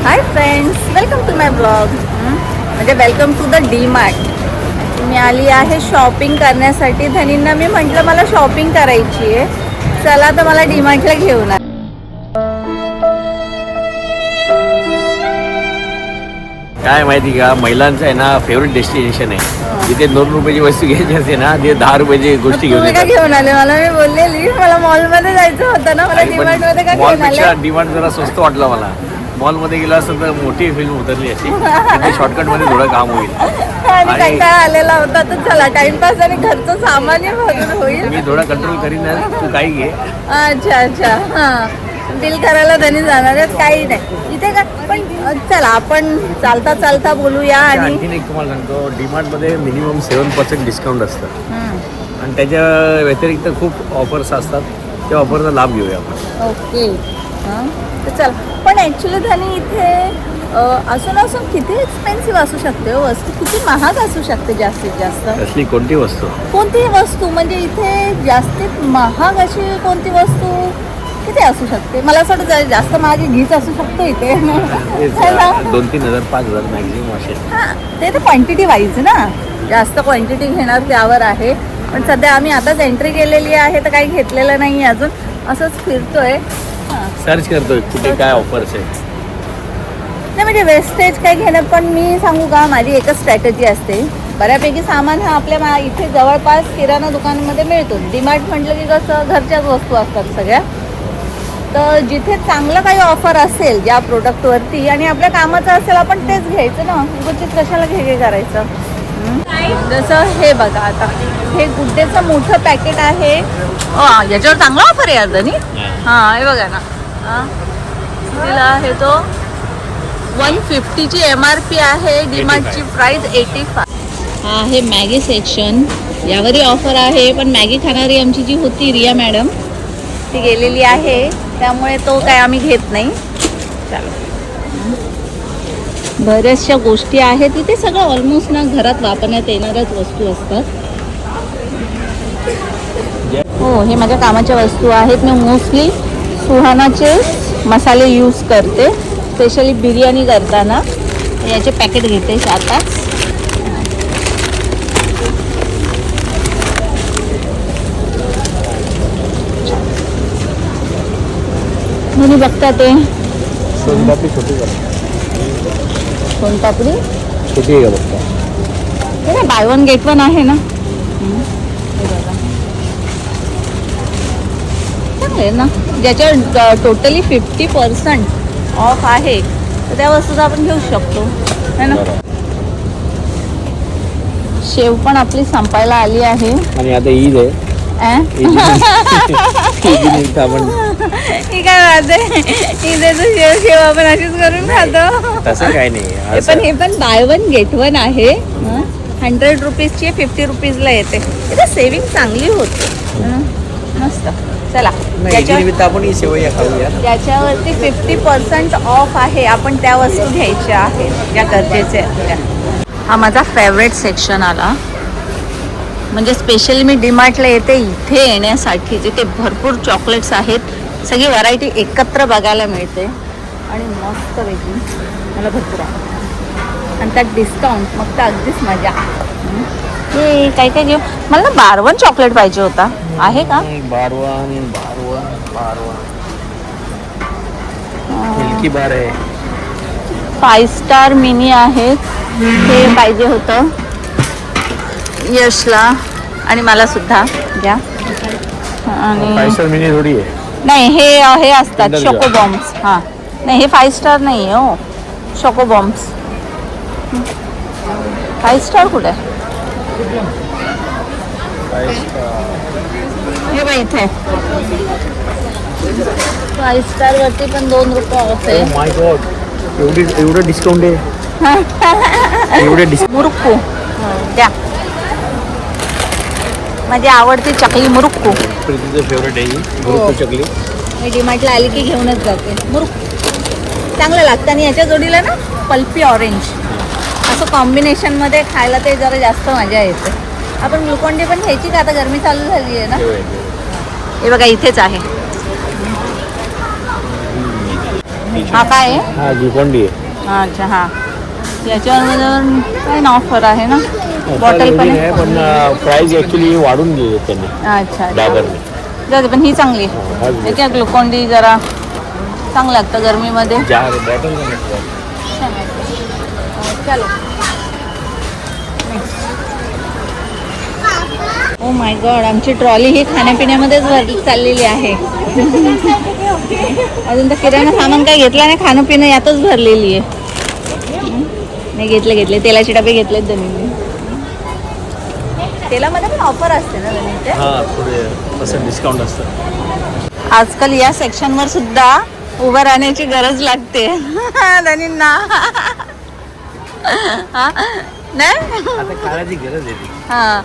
High friends, welcome to my blog. म्हणजे welcome to the D Mart. मी आली आहे शॉपिंग करण्यासाठी. धनींना मी म्हटलं मला शॉपिंग करायची आहे, चला तर मला डी मार्टला घेऊन आ. काय माहिती का, महिलांचं आहे ना फेवरेट डेस्टिनेशन आहे. जिथे 2 रुपयाची वस्तू घ्यायची असते ना, तिथे 10 रुपयाची गोष्टी घेऊन तुम्ही का घेऊन आले मला? मी बोललेली मला मॉलमध्ये जायचं होतं ना, मला डी मार्टमध्ये का घेऊन आले? डी मार्ट जरा स्वस्त वाटलं मला. मॉलमध्ये गेला असं तर मोठी फिल्म उतरली अशी, शॉर्टकट मध्ये थोडं काम होईल. आणि कंटाळा आलेला होता तर चला टाइमपास आणि घरचं सामान्य भरून होईल. मी थोडा कंट्रोल करीन ना, तू काही घे. अच्छा अच्छा, हां बिल करायला धनी जाणार आहेत, काही नाही इथे का. पण चला आपण चालता चालता बोलूया. आणि आणखीन एक तुम्हाला सांगतो, डीमार्ट मध्ये मिनिमम 7% डिस्काउंट असतं आणि त्याच्या व्यतिरिक्त खूप ऑफर्स असतात. त्या ऑफरचा लाभ घेऊया आपण. ओके, हां तर चला. पण ॲक्च्युली धनी इथे असून किती एक्सपेन्सिव्ह असू शकते हो वस्तू, किती महाग असू शकते जास्तीत जास्त. असली कोणती वस्तू? कोणतीही वस्तू म्हणजे इथे जास्तीत महाग अशी कोणती वस्तू किती असू शकते? मला असं वाटतं जास्त महाग घीच असू शकतो इथे. 2-3 हजार 5,000 मॅक्झिमम असेल. हां ते तर क्वांटिटी वाईज ना, जास्त क्वांटिटी घेणार त्यावर आहे. पण सध्या आम्ही आताच एंट्री केलेली आहे तर काही घेतलेलं नाही अजून, असंच फिरतोय. सर्च करतोय कुठे काय ऑफर्स आहे. नाही म्हणजे वेस्टेज काय घेणं. पण मी सांगू का, माझी एकच स्ट्रॅटेजी असते. बऱ्यापैकी सामान हा आपल्या इथे जवळपास किराणा दुकानामध्ये मिळतो. डीमार्ट म्हटलं की कसं घरच्याच वस्तू असतात सगळ्या. तर जिथे चांगलं काही ऑफर असेल ज्या प्रोडक्टवरती आणि आपल्या कामाचं असेल आपण तेच घ्यायचं ना, उगाच कशाला घे करायचं. जसं हे बघा, आता हे गुड्डेचं मोठं पॅकेट आहे. याच्यावर चांगला ऑफर आहे अर्धनी. हां हे बघा ना, तिला आहे तो 150ची MRP आहे. डीमार्टची प्राइस 85. हा आहे मॅगी सेक्शन, यावरही ऑफर आहे. पण मॅगी खाणारी आमची जी होती रिया मॅडम, ती गेलेली आहे, त्यामुळे तो काय आम्ही घेत नाही. चलो, बऱ्याचशा गोष्टी आहेत इथे. सगळं ऑलमोस्ट ना घरात वापरण्यात येणाऱ्याच वस्तू असतात. हो, हे माझ्या कामाच्या वस्तू आहेत. मी मोस्टली सुहानाचे मसाले यूज करते, स्पेशली बिर्याणी करताना. याचे पॅकेट घेते आताच. म्हणून बघता ते सोनपापडी छोटी का? सोनपापडी छोटी आहे का बघता? हे ना बाय वन गेट वन आहे ना. चांगले ना, ज्याच्यावर टोटली 50% ऑफ आहे तर त्या वस्तूचा आपण घेऊ शकतो है ना. शेव पण आपली संपायला आली आहे. आणि आता ईद आहे. आपण काय माझे शेव शेव आपण अशीच करून खातो. तसं काय नाही. हे पण बाय वन गेट वन आहे. 100 रुपीजची 50 रुपीजला येते. इथे सेविंग चांगली होते, मस्त. चला, आपण ही सेवया खाऊया. ज्याच्यावरती 50% ऑफ आहे आपण त्या वस्तू घ्यायच्या आहेत ज्या गरजेच्या आहेत. हा माझा फेवरेट सेक्शन आला. म्हणजे स्पेशली मी डीमार्टला येते इथे येण्यासाठी. जिथे भरपूर चॉकलेट्स आहेत, सगळी व्हरायटी एकत्र बघायला मिळते आणि मस्त वेगळी मला भरपूर आहे. आणि त्यात डिस्काउंट, मग तर अगदीच मजा. हे काय काय घेऊ? मला ना बारवन चॉकलेट पाहिजे होता, आहे का? बारवन मिल्की बार आहे. 5 स्टार मिनी आहेत. हे पाहिजे होतं यशला आणि मला सुद्धा द्या. आणि 5 स्टार मिनी थोडी आहे. नाही, हे असतात शोको बॉम्ब्स. हां नाही, हे 5 स्टार नाही आहे हो, शोको बॉम्ब्स. 5 स्टार कुठे आहे? हे बघ इथे 5 स्टार वरती पण 2 रुपये ऑफ आहे. माय गॉड, एवढं डिस्काउंट आहे. मुरुक्कू द्या, माझी आवडती चकली मुरुक्कू. प्रीतीचं फेवरेट आहे मुरुक्कू चकली. मी डीमार्टला आली की घेऊनच जाते मुरुक्कू. चांगलं लागतं. आणि याच्या जोडीला ना पल्पी ऑरेंज असं कॉम्बिनेशनमध्ये खायला ते जरा जास्त मजा येते. आपण ग्लुकॉन-डी पण घ्यायची का, आता गरमी चालू झाली आहे ना. हे बघा इथेच आहे. हा काय आहे? हा ग्लुकॉन-डी आहे. अच्छा हा, याच्यावर काय ऑफर आहे ना, बॉटल पण आहे. पण प्राइस ऍक्च्युली वाढून दिली त्यांनी अच्छा डाबरने. जाऊ दे, पण ही चांगली हा, आहे. त्या ग्लुकॉन-डी जरा चांगलं लागतं गरमीमध्ये. बॉटल चलो. ओ माय गॉड, आमची ट्रॉली ही खाण्यापिण्यामध्येच चाललेली आहे. अजून तर किराणा सामान काही घेतला नाही, खाणं पिणं यातच भरलेली आहे. नाही घेतले तेलाचे डबे घेतलेत धनीने. तेलामध्ये पण ऑफर असते ना धनीचे? हा, थोडे तसं डिस्काउंट असतं. आजकाल या सेक्शनवर सुद्धा उभं राहण्याची गरज लागते धनींना. नाही आता काळाची गरज आहे ती. हा.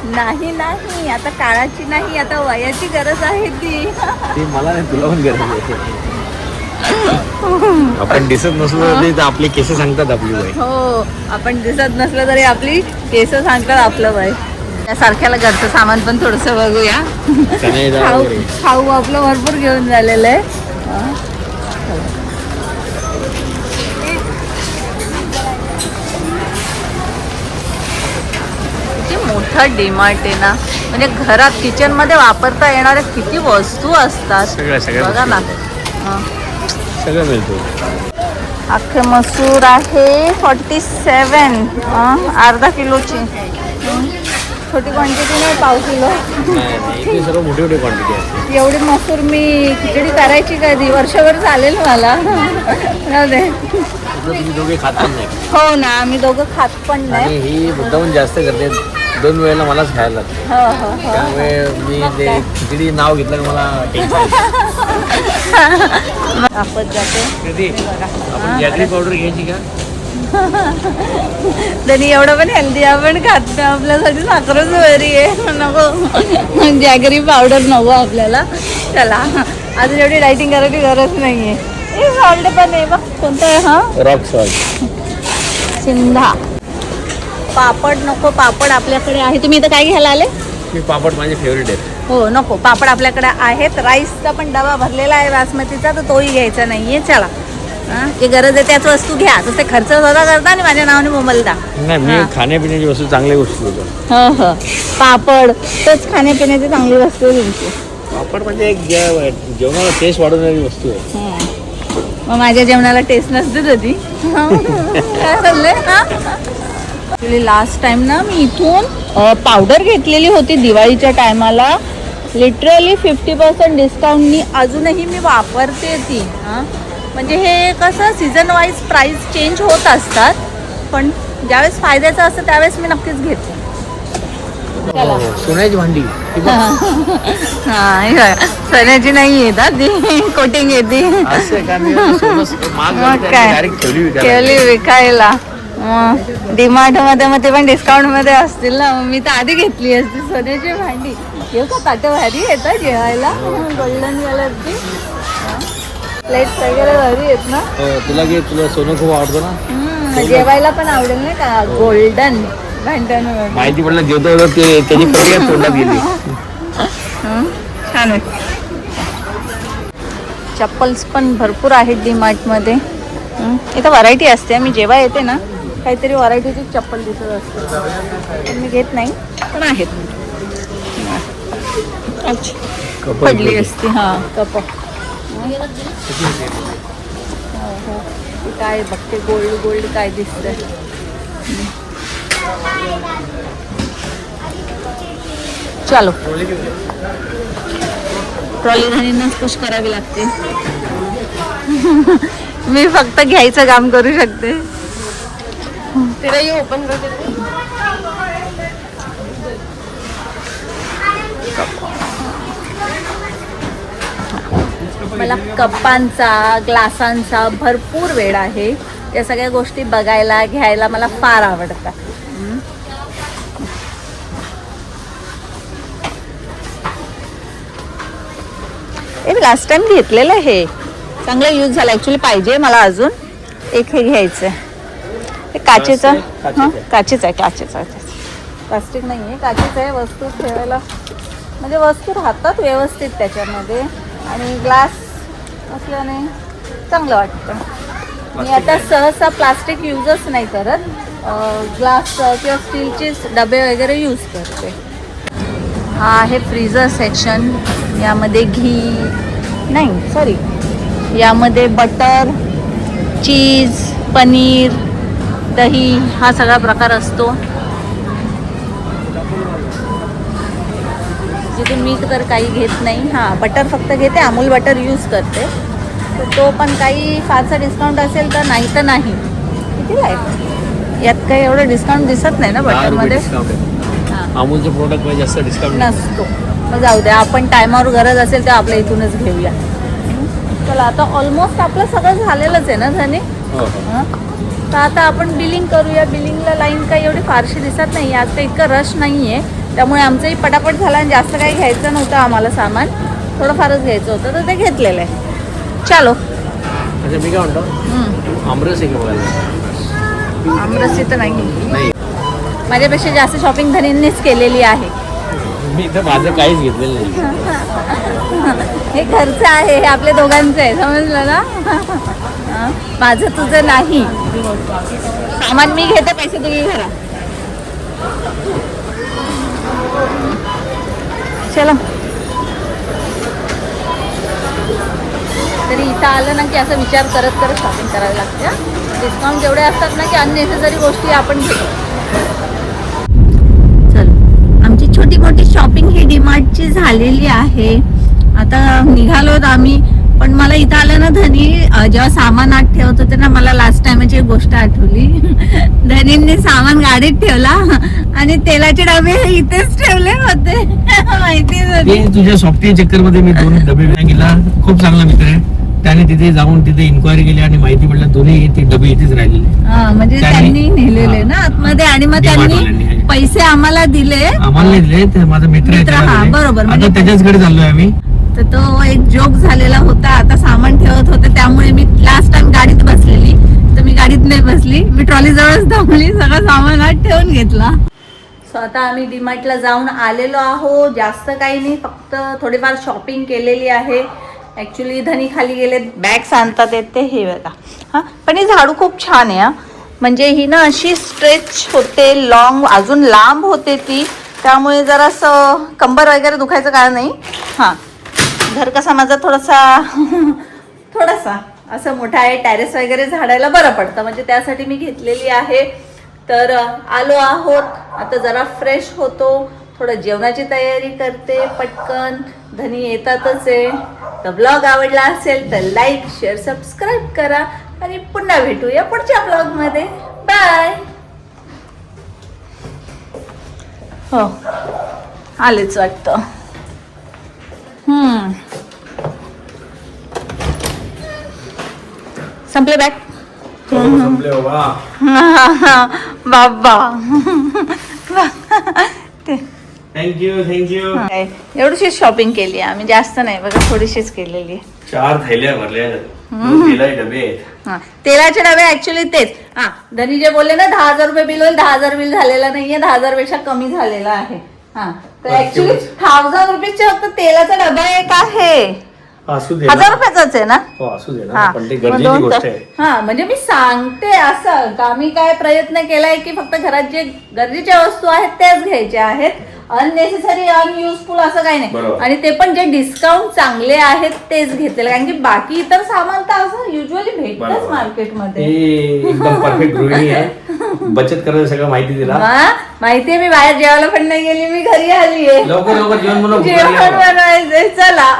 नाही आता काळाची नाही, आता वयाची गरज आहे ती मला नाही, तुला पण गरज आहे. आपण दिसत नसलो तरी तर आपले केस सांगतात आपली वय. हो, आपण दिसत नसलं तरी आपली केस सांगतात आपलं वय. त्यासारख्याला घरचं सामान पण थोडंसं बघूया. खाऊ आपलं भरपूर घेऊन झालेलं आहे. किती मोठं डीमार्ट आहे ना, म्हणजे घरात किचन मध्ये वापरता येणाऱ्या किती वस्तू असतात. सगळ्या बघा ना. सगळं मिळतं. अख्खे मसूर आहे 47, अर्धा किलोची. छोटी क्वांटिटी नाही, पाव किलो. इथे सर्व मोठी मोठी क्वांटिटी असते. एवढी मसूर मी खिचडी करायची कधी, वर्षभर चालेल मला. जाऊ दे. तुम्ही दोघे खात पण नाही. हो ना, आम्ही दोघं खात पण नाही. आणि ही मुद्दामून जास्त करते, 2 वेळेला मलाच खायला लागते. हो. त्यामुळे मी ते खिचडी नाव घेतलं की मला टेन्शन. आपण जाते. कधी आपण जॅगरी पावडर घ्यायची का? तरी एवढं पण हेल्दी आपण खात नाही, आपल्यासाठी साखरच बरी आहे. नको जॅगरी पावडर नको आपल्याला. चला, अजून एवढी डायटिंग करायची गरज नाहीये. हे सॉल्ट पण आहे बघ, कोणतं आहे? हा, रॉक सॉल्ट. सिंधा. पापड नको, पापड आपल्याकडे आहे. तुम्ही इथं काय घ्यायला आले? मी पापड माझे फेवरेट आहेत. हो, नको, पापड आपल्याकडे आहेत. राईसचा पण डबा भरलेला आहे बासमतीचा, तर तोही घ्यायचा नाहीये. चला, जे गरज आहे त्याच वस्तू घ्या. तसे खर्च स्वतः करता आणि माझ्या नावाने मोबाईलदा. नाही, मी खाण्यापिण्याची वस्तू चांगली वस्तू देतो. हो, पापड तोच खाण्यापिण्याची चांगली वस्तू आहे तुमची. पापड म्हणजे एक जेवणाला टेस्ट वाढवणारी वस्तू आहे. मग माझ्या जेवणाला टेस्ट नसते कधी. काय चाललंय? ॲक्च्युली लास्ट टाइम ना मी इथून पावडर घेतलेली होती दिवाळीच्या टायमाला. लिटरली 50% डिस्काउंटनी अजूनही मी वापरते ती. म्हणजे हे कसं सीझन वाईज प्राईस चेंज होत असतात, पण ज्यावेळेस फायद्याचं असतं त्यावेळेस मी नक्कीच घेते. चला. सोन्याची भांडी. हा, सोन्याची नाही येत ती, कोटिंग येते. ठेवली विकायला. डीमार्ट मध्ये मग ते पण डिस्काउंट मध्ये असतील ना, मी तर आधी घेतली असती सोन्याची भांडी. घेऊ का? ताटं भारी येतात जेवायला, गोल्डन कलरची प्लेट्स वगैरे भारी आहेत ना. तुला सोनं खूप आवडतं ना, जेवायला पण आवडेल नाही का? गोल्डन भांडण माहिती पडलं जेवतो त्याची प्रक्रिया तोंडात गेली. छान आहे. चप्पल्स पण भरपूर आहेत डीमार्ट मध्ये. इथं व्हरायटी असते. मी जेव्हा येते ना, काहीतरी व्हरायटीची चप्पल दिसत असते. मी घेत नाही, पण आहेत. अच्छा, पडली असती. हा, कप. काय बघते, गोल्ड काय दिसतंय. चलो, ट्रॉली धनींनाच पुश करावी लागते. मी फक्त घ्यायचं काम करू शकते. तिलाही ओपन करते. मला कपांचा, ग्लासांचा भरपूर वेळ आहे. या सगळ्या गोष्टी बघायला, घ्यायला मला फार आवडतात. मी लास्ट टाइम घेतलेलं आहे, चांगलं यूज झालं. ॲक्च्युली पाहिजे मला अजून एक. हे घ्यायचं आहे. हे काचेचं. हां, काचेचं आहे. प्लास्टिक नाही आहे, काचेचं आहे. वस्तू ठेवायला म्हणजे वस्तू राहतात व्यवस्थित त्याच्यामध्ये. आणि ग्लास असल्याने चांगलं वाटतं. मी आता सहसा प्लास्टिक यूजच नाही करत, ग्लास किंवा स्टीलचेच डबे वगैरे यूज करते. हा आहे फ्रीझर सेक्शन. यामध्ये यामध्ये बटर, चीज, पनीर, दही हा सगळा प्रकार असतो. जिथे मीठ तर काही घेत नाही. हां, बटर फक्त घेते, अमूल बटर यूज करते. तर तो पण काही फारसा डिस्काउंट असेल तर, नाही तर नाही. कितीला आहे? यात काही एवढं डिस्काउंट दिसत नाही ना बटरमध्ये. अमूलचे प्रोडक्ट मध्ये जास्त डिस्काउंट नसतो. मग जाऊ द्या, आपण टायमावर गरज असेल तर आपल्या इथूनच घेऊया. चला, आता ऑलमोस्ट आपलं सगळं झालेलंच आहे ना धनी. तर आता आपण बिलिंग करूया. बिलिंगला लाईन काही एवढी फारशी दिसत नाही. आज काही इतकं रश नाही आहे, त्यामुळे आमचंही पटापट झाला आणि जास्त काही घ्यायचं नव्हतं आम्हाला सामान. थोडंफारच घ्यायचं होतं तर ते घेतलेलं आहे. चलो. अच्छा, मी काय म्हणतो, आमरस आहे का बघायला? आमरस तर नाही. माझ्यापेक्षा जास्त शॉपिंग धनींनीच केलेली आहे. मी तर माझं काहीच घेतलेलं नाही. हे घरचं आहे, हे आपल्या दोघांचं आहे, समजलं ना. माझं तुझं नाही. सामान मी घेते, पैसे तुम्ही घरा. चला. तरी इथं आलं ना की असं विचार करत करत शॉपिंग करावी लागते. डिस्काउंट जेवढे असतात ना की अननेसेसरी गोष्टी आपण घेतो. चल, आमची छोटी मोठी शॉपिंग ही डीमार्टची झालेली आहे. आता निघालोत आम्ही. पण मला इथं आलं ना धनी, जेव्हा सामान आत ठेवत होते ना, मला लास्ट टाइमची एक गोष्ट आठवली. धनींनी सामान गाडीत ठेवला आणि तेलाचे डबे इथेच ठेवले होते. माहिती तुझ्या सॉफ्टवेअर चक्कर मध्ये मी 2 डबे गेला. खूप चांगला मित्र आहे, त्याने तिथे जाऊन तिथे इन्क्वायरी केली आणि माहिती पडलं दोन्ही ते डबे इथेच राहिलेले. म्हणजे त्यांनी नेलेले ना आतमध्ये आणि मग त्यांनी पैसे आम्हाला दिले. आम्हाला दिले, माझा मित्र आहे. बरोबर. आता त्याच्याचकडे चाललोय आम्ही. तर तो एक जोक झालेला होता. आता सामान ठेवत होते त्यामुळे मी लास्ट टाइम गाडीत बसलेली, तर मी गाडीत नाही बसली, मी ट्रॉली जवळच थांबली, सगळं सामान आत ठेवून घेतला. सो आता आम्ही डीमार्टला जाऊन आलेलो आहो. जास्त काही नाही, फक्त थोडीफार शॉपिंग केलेली आहे. ॲक्च्युली धनी खाली गेले, बॅग्स आणतात येते हे बघा. हां, पण ही झाडू खूप छान आहे. म्हणजे ही ना अशी स्ट्रेच होते, लॉंग, अजून लांब होते ती, त्यामुळे जरासं कंबर वगैरे दुखायचं कारण नाही. हां, घर कसा माझा थोडासा असं मोठा आहे, टेरेस वगैरे झाडायला बरं पडतं, म्हणजे त्यासाठी मी घेतलेली आहे. तर आलो आहोत आता, जरा फ्रेश होतो, थोडं जेवणाची तयारी करते पटकन. धनी येतातच आहे. तर ब्लॉग आवडला असेल तर लाईक, शेअर, सबस्क्राईब करा आणि पुन्हा भेटूया पुढच्या ब्लॉगमध्ये. बाय. हो, आलेच वाटतं. संपले बॅग. बाबा. थँक्यू. एवढीशी शॉपिंग केली आम्ही, जास्त नाही बघा, थोडीशीच केलेली आहे. 4 थैल्या भरल्या डबे. तेलाचे डबे ऍक्च्युली तेच. धनी जे बोलले ना 10,000 रुपये बिल होईल, 10,000 बिल झालेलं नाहीये, 10,000 पेक्षा कमी झालेला आहे. तर ऍक्च्युली 1,000 रुपयाचे फक्त तेलाचा डबा एक आहे. 1,000 रुपयाचाच आहे ना. म्हणजे मी सांगते असं का, मी काय प्रयत्न केलाय की फक्त घरात जे गरजेच्या वस्तू आहेत त्याच घ्यायच्या आहेत, अननेसेसरी अनयुजफुल असं काही नाही. आणि ते पण जे डिस्काउंट चांगले आहेत तेच घेतलेले, कारण की बाकी इतर सामान तर असं युजली भेटतच मार्केटमध्ये. एकदम परफेक्ट गृहिणी आहे, बचत करायला सगळं माहिती दिला. माहितीये, मी बाहेर जेवायला पण नाही गेली, मी घरी आली आहे. लवकर जेवण बनवायचंय. चला.